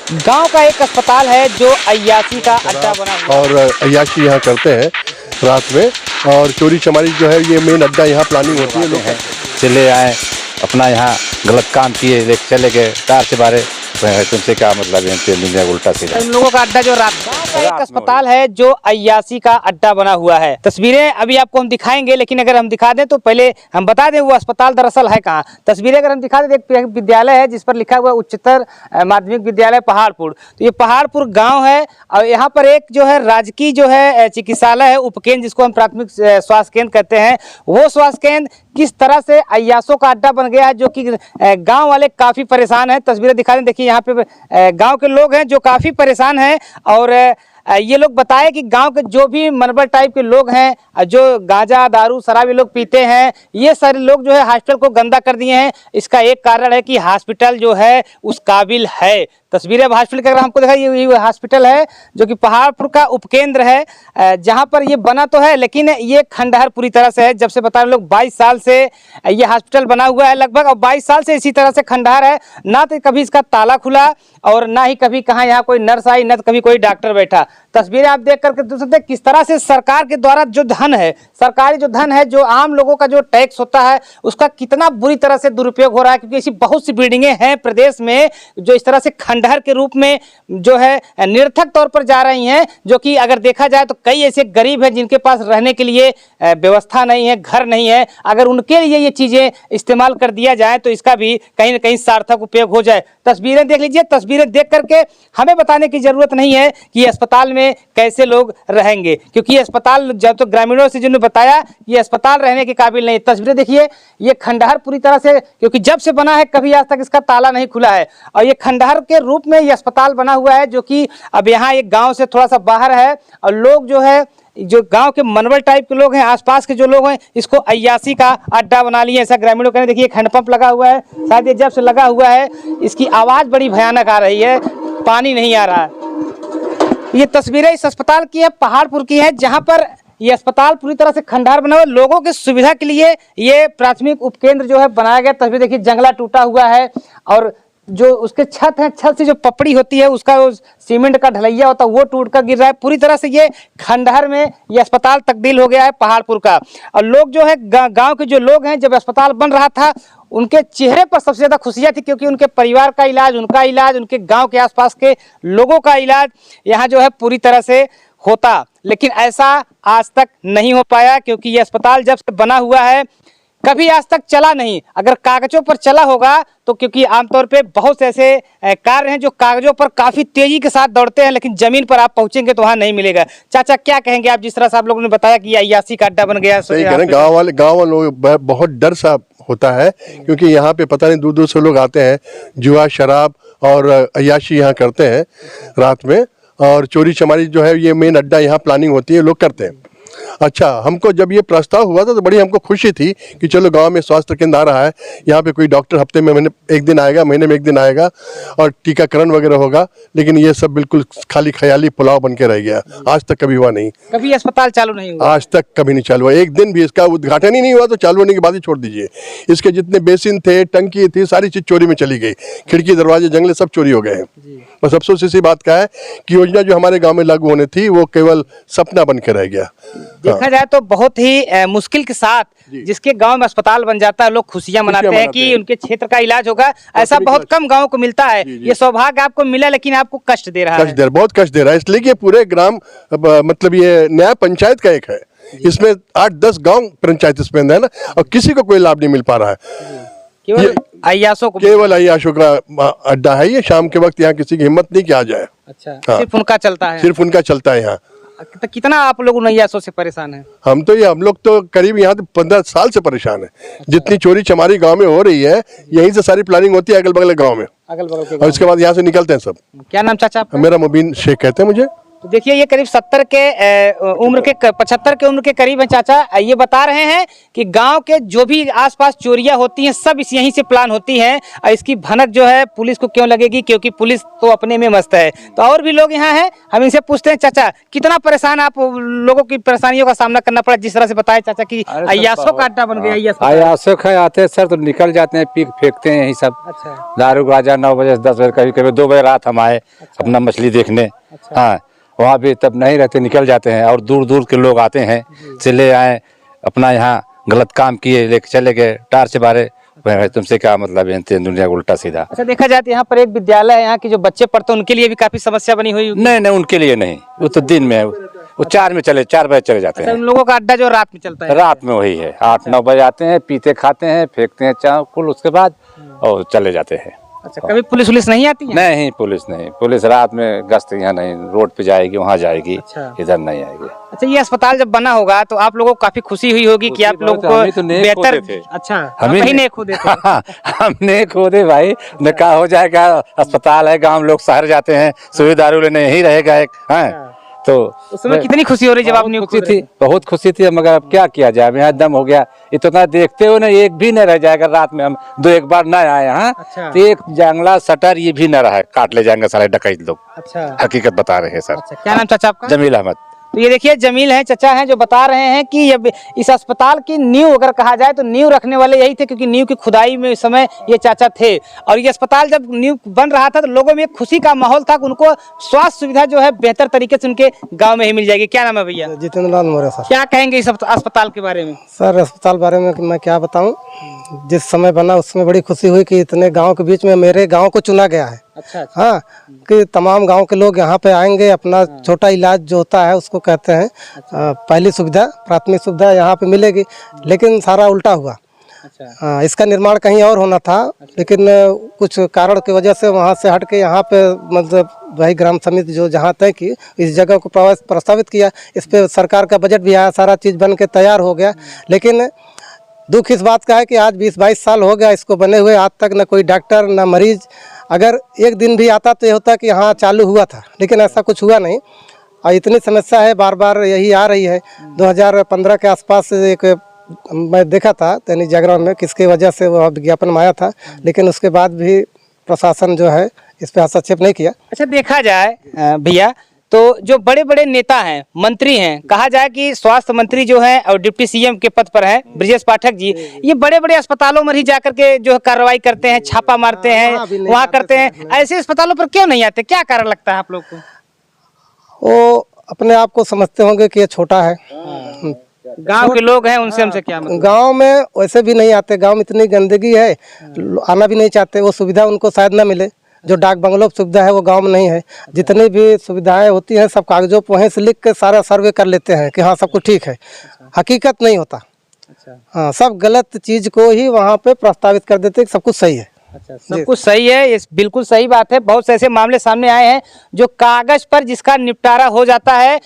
गांव का एक अस्पताल है जो अय्याशी का अड्डा बना हुआ और अय्याशी यहाँ करते हैं रात में, और चोरी चमारी जो है ये मेन अड्डा यहाँ प्लानिंग होती है। लोग चले आए अपना यहाँ गलत काम किए, लेके चले गए कार से बारे, तुमसे क्या मतलब है, उल्टा सीधा। इन लोगों का अड्डा जो गांव का एक अस्पताल है जो अय्याशी का अड्डा बना हुआ है। तस्वीरें अभी आपको हम दिखाएंगे, लेकिन अगर हम दिखा दें तो पहले हम बता दें वो अस्पताल दरअसल है कहाँ। तस्वीरें अगर हम दिखा दें, एक विद्यालय है जिस पर लिखा हुआ उच्चतर माध्यमिक विद्यालय पहाड़पुर। तो ये पहाड़पुर गाँव है और यहाँ पर एक जो है राजकीय जो है चिकित्सालय है, उपकेंद्र जिसको हम प्राथमिक स्वास्थ्य केंद्र कहते हैं, वो स्वास्थ्य केंद्र किस तरह से अय्याशों का अड्डा बन गया है, जो कि गांव वाले काफ़ी परेशान हैं। तस्वीरें दिखा दें, देखिए यहाँ पे गांव के लोग हैं जो काफ़ी परेशान हैं। और ये लोग बताए कि गांव के जो भी मनबर टाइप के लोग हैं, जो गांजा दारू शराब ये लोग पीते हैं, ये सारे लोग जो है हॉस्पिटल को गंदा कर दिए हैं। इसका एक कारण है कि हॉस्पिटल जो है उस काबिल है। तस्वीरें हॉस्पिटल की अगर हमको देखा, ये हॉस्पिटल है जो कि पहाड़पुर का उपकेंद्र है, जहाँ पर ये बना तो है लेकिन ये खंडहर पूरी तरह से है। जब से बता रहे लोग 22 साल से ये हॉस्पिटल बना हुआ है लगभग, और 22 साल से इसी तरह से खंडहर है। ना तो कभी इसका ताला खुला और ना ही कभी कहाँ यहाँ कोई नर्स आई, ना तो कभी कोई डॉक्टर बैठा। तस्वीरें आप देख करके देख सकते हैं किस तरह से सरकार के द्वारा जो धन है, सरकारी जो धन है, जो आम लोगों का जो टैक्स होता है, उसका कितना बुरी तरह से दुरुपयोग हो रहा है। क्योंकि ऐसी बहुत सी बिल्डिंगें हैं प्रदेश में जो इस तरह से खंडहर के रूप में जो है निरर्थक तौर पर जा रही हैं, जो कि अगर देखा जाए तो कई ऐसे गरीब हैं जिनके पास रहने के लिए व्यवस्था नहीं है, घर नहीं है। अगर उनके लिए ये चीज़ें इस्तेमाल कर दिया जाए तो इसका भी कहीं ना कहीं सार्थक उपयोग हो जाए। तस्वीरें देख लीजिए, तस्वीरें देख करके हमें बताने की जरूरत नहीं है कि ये अस्पताल में कैसे लोग रहेंगे, क्योंकि ये अस्पताल जब तो ग्रामीणों से जिन्होंने बताया ये अस्पताल रहने के काबिल नहीं। तस्वीरें देखिए, ये खंडहर पूरी तरह से, क्योंकि जब से बना है कभी आज तक इसका ताला नहीं खुला है, और ये खंडहर के रूप में ये अस्पताल बना हुआ है, जो कि अब यहाँ एक गांव से थोड़ा सा बाहर है। और लोग जो है, जो गांव के मनवल टाइप के लोग हैं, आसपास के जो लोग हैं, इसको अय्याशी का अड्डा बना लिए, ऐसा ग्रामीणों का। देखिए एक हैंडपंप लगा हुआ है, शायद ये जब से लगा हुआ है इसकी आवाज़ बड़ी भयानक आ रही है, पानी नहीं आ रहा है। ये तस्वीरें इस अस्पताल की है, पहाड़पुर की है, जहाँ पर ये अस्पताल पूरी तरह से खंडहर बना हुआ है। लोगों की सुविधा के लिए ये प्राथमिक उपकेंद्र जो है बनाया गया। तस्वीर देखिए, जंगला टूटा हुआ है और जो उसके छत है, छत से जो पपड़ी होती है उसका सीमेंट का ढलैया होता है वो टूट कर गिर रहा है। पूरी तरह से ये खंडहर में ये अस्पताल तब्दील हो गया है पहाड़पुर का। और लोग जो है गांव के जो लोग हैं, जब अस्पताल बन रहा था उनके चेहरे पर सबसे ज़्यादा खुशियाँ थी, क्योंकि उनके परिवार का इलाज, उनका इलाज, उनके गाँव के आसपास के लोगों का इलाज यहाँ जो है पूरी तरह से होता। लेकिन ऐसा आज तक नहीं हो पाया, क्योंकि ये अस्पताल जब से बना हुआ है कभी आज तक चला नहीं। अगर कागजों पर चला होगा तो, क्योंकि आमतौर पे बहुत से ऐसे कार्य हैं जो कागजों पर काफ़ी तेजी के साथ दौड़ते हैं, लेकिन ज़मीन पर आप पहुंचेंगे तो वहाँ नहीं मिलेगा। चाचा क्या कहेंगे आप, जिस तरह से आप लोगों ने बताया कि ये अय्याशी का अड्डा बन गया? सही कह रहे हैं, गाँव वाले बहुत डर सा होता है, क्योंकि यहाँ पे पता नहीं दूर दूर से लोग आते हैं, जुआ शराब और अय्याशी यहाँ करते हैं रात में, और चोरी चमारी जो है ये मेन अड्डा यहाँ प्लानिंग होती है, लोग करते हैं। अच्छा, हमको जब ये प्रस्ताव हुआ था तो बड़ी हमको खुशी थी कि चलो गांव में स्वास्थ्य केंद्र आ रहा है, यहाँ पे कोई डॉक्टर हफ्ते में एक दिन आएगा, महीने में एक दिन आएगा, और टीकाकरण वगैरह होगा। लेकिन ये सब बिल्कुल खाली ख्याली पुलाव बन के रह गया, आज तक कभी हुआ नहीं। कभी अस्पताल चालू नहीं हुआ? आज तक कभी नहीं चालू हुआ, एक दिन भी इसका उद्घाटन ही नहीं हुआ, तो चालू होने के बाद ही छोड़ दीजिए। इसके जितने बेसिन थे, टंकी थी, सारी चीज़ चोरी में चली गई, खिड़की दरवाजे जंगले सब चोरी हो गए हैं। बस अफसोस इसी बात का है कि योजना जो हमारे गाँव में लागू होनी थी वो केवल सपना बन के रह गया। देखा जाए तो बहुत ही मुश्किल के साथ जिसके गांव में अस्पताल बन जाता है, लोग खुशियां मनाते हैं कि उनके क्षेत्र का इलाज होगा। ऐसा बहुत कम गांवों को मिलता है। ये सौभाग्य आपको मिला, लेकिन आपको कष्ट दे रहा है। बहुत कष्ट दे रहा है, इसलिए कि पूरे ग्राम मतलब ये नया पंचायत का एक है, इसमें 8-10 गाँव पंचायत इसमें है ना, और किसी को कोई लाभ नहीं मिल पा रहा है। केवल अय्याशों को, केवल अय्याशों का अड्डा है ये। शाम के वक्त यहाँ किसी की हिम्मत नहीं किया जाए। अच्छा, सिर्फ उनका चलता है? सिर्फ उनका चलता है यहाँ। तो कितना आप लोग अय्याशों से परेशान हैं? हम लोग तो करीब यहाँ 15 साल से परेशान है। जितनी चोरी चमारी गांव में हो रही है, यहीं से सारी प्लानिंग होती है, अगल बगल गांव में, अगल बगल के, और इसके बाद यहाँ से निकलते हैं सब। क्या नाम चाचा आपका? मेरा मुबीन शेख कहते हैं मुझे। तो देखिए ये करीब 70 के उम्र के 75 के उम्र के करीब हैं चाचा। ये बता रहे हैं कि गांव के जो भी आसपास चोरियां होती हैं सब इस यहीं से प्लान होती हैं। और इसकी भनक जो है पुलिस को क्यों लगेगी, क्योंकि पुलिस तो अपने में मस्त है। तो और भी लोग यहाँ हैं, हम इनसे पूछते हैं। चाचा कितना परेशान आप लोगों की परेशानियों का सामना करना पड़ा, जिस तरह से बताया चाचा कि अय्यासों का अड्डा बन गया। अय्यासों का आते हैं सर तो निकल जाते हैं, पीक फेंकते हैं यही सब। अच्छा। दारू गाजा 9 बजे से 10 बजे, कभी कभी 2 बजे रात हम आए अपना मछली देखने। हाँ, वहाँ भी तब नहीं रहते, निकल जाते हैं। और दूर दूर के लोग आते हैं, चले आए अपना यहाँ गलत काम किए, लेके चले गए टार्च बारे। तुमसे क्या मतलब है, दुनिया को उल्टा सीधा। अच्छा, देखा जाए तो यहाँ पर एक विद्यालय है, यहाँ के जो बच्चे पढ़ते हैं उनके लिए भी काफी समस्या बनी हुई। नहीं, उनके लिए नहीं, वो तो दिन में है, वो 4 बजे चले जाते हैं। उन लोगों का अड्डा जो रात में चलता है, रात में वही है, 8-9 बजे आते हैं, पीते खाते हैं, फेंकते हैं चाकुल, उसके बाद और चले जाते हैं। अच्छा, कभी पुलिस नहीं आती है? नहीं, पुलिस नहीं, पुलिस रात में गश्त यहाँ नहीं, रोड पे जाएगी, वहाँ जाएगी। अच्छा। इधर नहीं आएगी। अच्छा, ये अस्पताल जब बना होगा तो आप लोगों को काफी खुशी हुई होगी कि आप लोगों को तो बेहतर। अच्छा, हम ही नहीं खोदे थे। हमने खोदे भाई, ने कहा हो जाएगा, अस्पताल है, गांव लोग शहर जाते हैं, सुई दारू लेने यही रहेगा एक। हाँ, तो उसमें कितनी खुशी हो रही जब आप न्यूज़ खुशी थी, बहुत खुशी थी, मगर अब क्या किया जाए, यहाँ दम हो गया। इतना देखते हो ना, एक भी न रह जाएगा। रात में हम 2-1 बार ना आए यहाँ। अच्छा। तो एक जंगला शटर ये भी न रहा है, काट ले जाएंगे सारे डकैत लोग। अच्छा, हकीकत बता रहे हैं सर। अच्छा, क्या नाम चाचा आपका? जमील अहमद। तो ये देखिए जमील है चचा हैं जो बता रहे हैं कि ये इस अस्पताल की नींव अगर कहा जाए तो नींव रखने वाले यही थे, क्योंकि नींव की खुदाई में इस समय ये चाचा थे। और ये अस्पताल जब नींव बन रहा था तो लोगों में एक खुशी का माहौल था कि उनको स्वास्थ्य सुविधा जो है बेहतर तरीके से उनके गांव में ही मिल जाएगी। क्या नाम है भैया? जितेंद्र लाल मौर्य सर। क्या कहेंगे इस अस्पताल के बारे में? सर अस्पताल बारे में मैं क्या बताऊं, जिस समय बना उसमें बड़ी खुशी हुई कि इतने गांव के बीच में मेरे गांव को चुना गया है। अच्छा। हाँ, कि तमाम गांव के लोग यहाँ पे आएंगे, अपना छोटा इलाज जो होता है उसको कहते हैं पहली सुविधा, प्राथमिक सुविधा यहाँ पे मिलेगी। लेकिन सारा उल्टा हुआ। अच्छा। इसका निर्माण कहीं और होना था, लेकिन कुछ कारण की वजह से वहाँ से हट के यहाँ पे मतलब वही ग्राम समिति जो जहाँ तय की इस जगह को प्रस्तावित किया। इस पे सरकार का बजट भी आया, सारा चीज़ बन के तैयार हो गया। लेकिन दुख इस बात का है कि आज 20-22 साल हो गया इसको बने हुए, आज तक न कोई डॉक्टर न मरीज। अगर एक दिन भी आता तो ये होता कि हाँ चालू हुआ था, लेकिन ऐसा कुछ हुआ नहीं। और इतनी समस्या है, बार बार यही आ रही है। 2015 के आसपास एक मैं देखा था दैनिक जागरण में, किसकी वजह से वह विज्ञापन आया था, लेकिन उसके बाद भी प्रशासन जो है इस पर हस्तक्षेप नहीं किया। अच्छा, देखा जाए भैया तो जो बड़े बड़े नेता हैं, मंत्री हैं, कहा जाए कि स्वास्थ्य मंत्री जो हैं और डिप्टी सीएम के पद पर हैं ब्रजेश पाठक जी, ये बड़े बड़े अस्पतालों में ही जाकर के जो कार्रवाई करते हैं, छापा मारते हैं, वहाँ करते हैं। ऐसे अस्पतालों पर क्यों नहीं आते, क्या कारण लगता है आप लोग को? वो अपने आप को समझते होंगे कि ये छोटा है। गांव के लोग हैं, उनसे हमसे क्या मतलब? गांव में वैसे भी नहीं आते, गांव में इतनी गंदगी है, आना भी नहीं चाहते। वो सुविधा उनको शायद ना मिले, जो डाक बंगलों की सुविधा है वो गांव में नहीं है। जितनी भी सुविधाएं होती हैं सब कागजों पर वहीं से लिख के सारा सर्वे कर लेते हैं कि हाँ सब कुछ ठीक है। हकीकत नहीं होता। हाँ, सब गलत चीज को ही वहाँ पे प्रस्तावित कर देते हैं कि सब कुछ सही है। अच्छा, सब कुछ सही है, ये बिल्कुल सही बात है। बहुत से ऐसे मामले सामने आए हैं जो कागज पर जिसका निपटारा हो जाता है।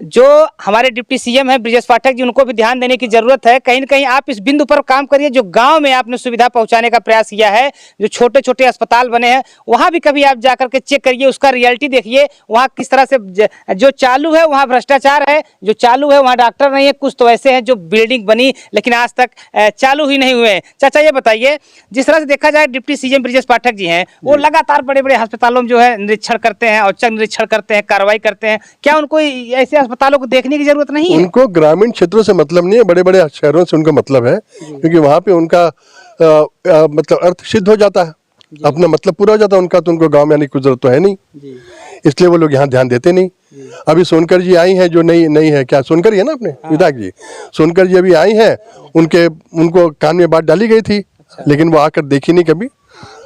जो हमारे डिप्टी सीएम हैं ब्रजेश पाठक जी, उनको भी ध्यान देने की जरूरत है। कहीं न कहीं आप इस बिंदु पर काम करिए, जो गांव में आपने सुविधा पहुंचाने का प्रयास किया है, जो छोटे छोटे अस्पताल बने हैं वहां भी कभी आप जाकर के चेक करिए, उसका रियलिटी देखिए। वहां किस तरह से जो चालू है वहां भ्रष्टाचार है, जो चालू है वहां डॉक्टर नहीं है। कुछ तो ऐसे हैं जो बिल्डिंग बनी लेकिन आज तक चालू ही नहीं हुए हैं। चाचा ये बताइए, जिस तरह से देखा जाए डिप्टी सीएम ब्रजेश पाठक जी हैं, वो लगातार बड़े बड़े अस्पतालों में जो है निरीक्षण करते हैं, औचक निरीक्षण करते हैं, कार्रवाई करते हैं। क्या उनको ऐसे अस्पतालों को देखने की जरूरत नहीं है? उनको ग्रामीण क्षेत्रों से मतलब नहीं है, बड़े बड़े शहरों से उनको मतलब है, क्योंकि वहाँ पे उनका मतलब अर्थ सिद्ध हो जाता है, अपना मतलब पूरा हो जाता है उनका। तो उनको गांव में आने की जरूरत तो है नहीं, इसलिए वो लोग यहाँ ध्यान देते नहीं। अभी सोनकर जी आई हैं जो नई है, क्या सोनकर ही है ना अपने विधायक जी, सोनकर जी अभी आई हैं, उनको कान में बात डाली गई थी, लेकिन वो आकर देखी नहीं कभी।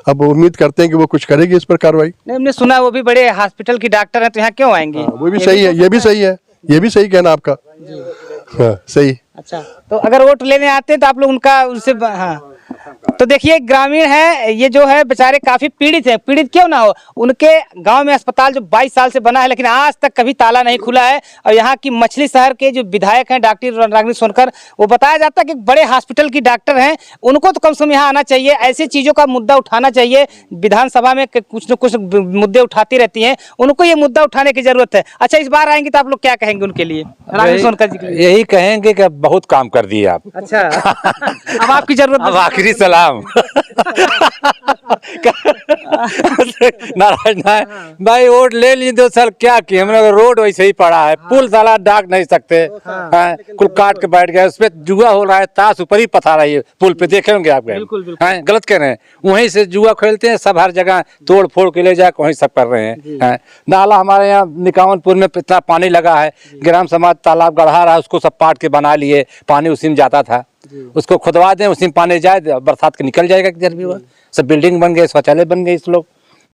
अब उम्मीद करते हैं कि वो कुछ करेगी इस पर कार्रवाई। नहीं, हमने सुना वो भी बड़े हॉस्पिटल की डॉक्टर हैं, तो यहाँ क्यों आएंगे? वो भी सही है, ये भी सही है, ये भी सही कहना आपका। हाँ, सही। अच्छा, तो अगर वोट लेने आते हैं तो आप लोग उनका उनसे हाँ तो देखिए ग्रामीण है, ये जो है बेचारे काफी पीड़ित हैं। पीड़ित क्यों ना हो, उनके गांव में अस्पताल जो 22 साल से बना है लेकिन आज तक कभी ताला नहीं खुला है। और यहाँ की मछली शहर के जो विधायक हैं डॉक्टर रागिनी सोनकर, वो बताया जाता है कि बड़े हॉस्पिटल की डॉक्टर हैं, उनको तो कम से कम यहाँ आना चाहिए, ऐसी चीजों का मुद्दा उठाना चाहिए। विधानसभा में कुछ न कुछ मुद्दे उठाती रहती हैं, उनको ये मुद्दा उठाने की जरूरत है। अच्छा, इस बार आएंगे तो आप लोग क्या कहेंगे उनके लिए, रागिनी सोनकर जी के लिए? यही कहेंगे कि बहुत काम कर दिए आप। अच्छा अब आपकी जरूरत अब आखिरी सलाम नाराज ना है। भाई वोट ले ली 2 साल, क्या किए हमने? रोड वैसे ही पड़ा है, पुल साला डाक नहीं सकते हैं, कुल काट के बैठ गए। उस पे जुआ हो रहा है, ताश ऊपर ही पथा रही है पुल पे, देखे होंगे आप गए हैं? गलत कह रहे हैं, वहीं से जुआ खेलते हैं सब, हर जगह तोड़ फोड़ के ले जाके वहीं सब कर रहे हैं। नाला हमारे यहाँ निकावनपुर में इतना पानी लगा है, ग्राम समाज तालाब गढ़ा रहा है, उसको सब पाट के बना लिए, पानी उसी में जाता था, उसको खुदवा दें, उसी में पानी जाए, बरसात के निकल जाएगा किधर भी हुआ। सब बिल्डिंग बन गए, शौचालय बन गए इस लोग।